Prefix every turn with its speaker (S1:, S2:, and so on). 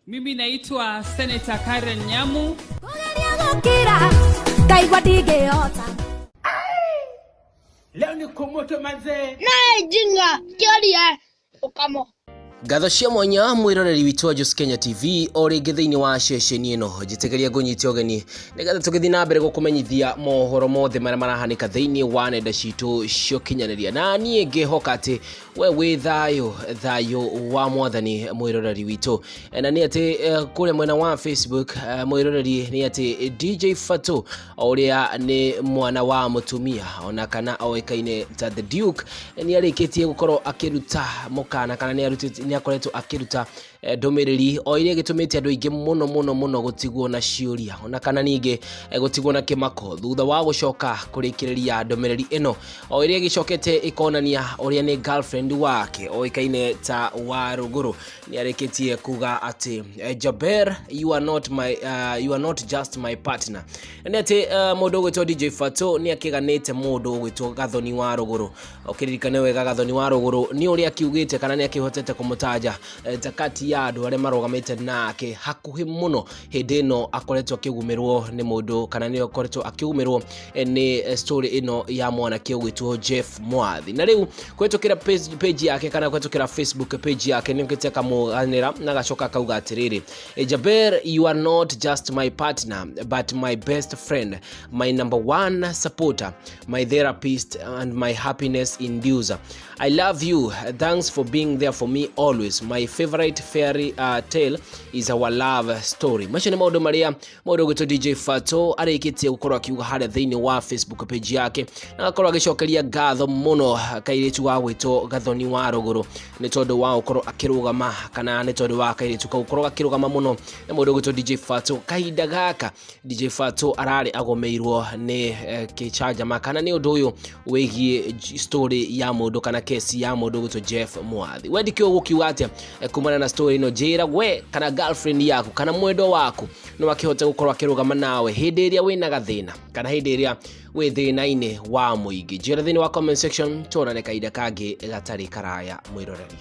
S1: Mimi naitwa Senator Karen Nyamu.
S2: Leo ni kumoto manze.
S3: Na jinga kiaria ukamo.
S4: Gatho cia mwanya mwiroreri witu wa Just Kenya TV ori githiini wa ceceni ino jitegeria gunyitio geni nigatha tugithi na mbere gukumenyithia mohoro mothe mara marahanika thiini wa nenda citu cio kinyaniria na nie ngihoka ati we wi thayo wa mwathani mwiroreri witu na ni ati kule mwena wa Facebook mwiroreri ni ati DJ Fatxo oria ni mwana wa mutumia ona kana oikaine ta the Duke ni arikitie gukorwo akiruta mukana kana ni arutite ni akoretwo akiruta domereri o iria gitumite andu ingi muno gutigwo na ciuria ona kana ninge gutigwo na kimako thutha wa gucoka kurikiriria domereri ino o iria gicokete ikonania oria ni girlfriend wake oikaine ta wa ruguru ni arikitie kuga ati Jaber, you are not just my partner. Ni ati mundu gwitwo DJ Fatxo ni akiganite mundu gwitwo Gathoni wa ruguru okiririkane wega Gathoni wa ruguru ni uria akiugite kana ni akihotete kumutaja takati ya andu aria marogamite nake hakuhi muno hindi ino akoretwo akigumirwo ni mundu kana ni akoretwo akigumirwo ni story ino ya mwana kiugitwo Jeff Mwathi na riu kwetukira page yake kana kwetukira Facebook page yake ni ngite kamuganira na gacoka kauga atiriri Jaber, you are not just my partner but my best friend, my number one supporter, my therapist and my happiness inducer. I love you. Thanks for being there for me always. My favorite fairy tale is our love story. Macho ni maundu maria mundu gwitwo DJ Fatxo arikitie gukorwo akiuga hare thiini wa Facebook page yake na akorwo agicokeria ngatho muno kairitu wa gwitwo Gathoni wa ruguru ni tondu wa gukorwo akirugama kana ni tondu wa kairitu gukorwo akirugama muno na mundu gwitwo DJ Fatxo kahinda gaka DJ Fatxo arari agomeirwo ni kichaja makana ni undu uyu wigie story ya mundu kana kesi ya mundu gwitwo Jeff Mwathi. Wendi kio gukiuga atia kumana na story ino jira we kana girlfriend yaku kana mwendo waku no wakihota gukorwo akirugama nawe hindi iria wina gathina kana hindi iria we thina-ini wa muingi jira thini wa comment section tonane kaida kangi gatari karaya mwiroreri.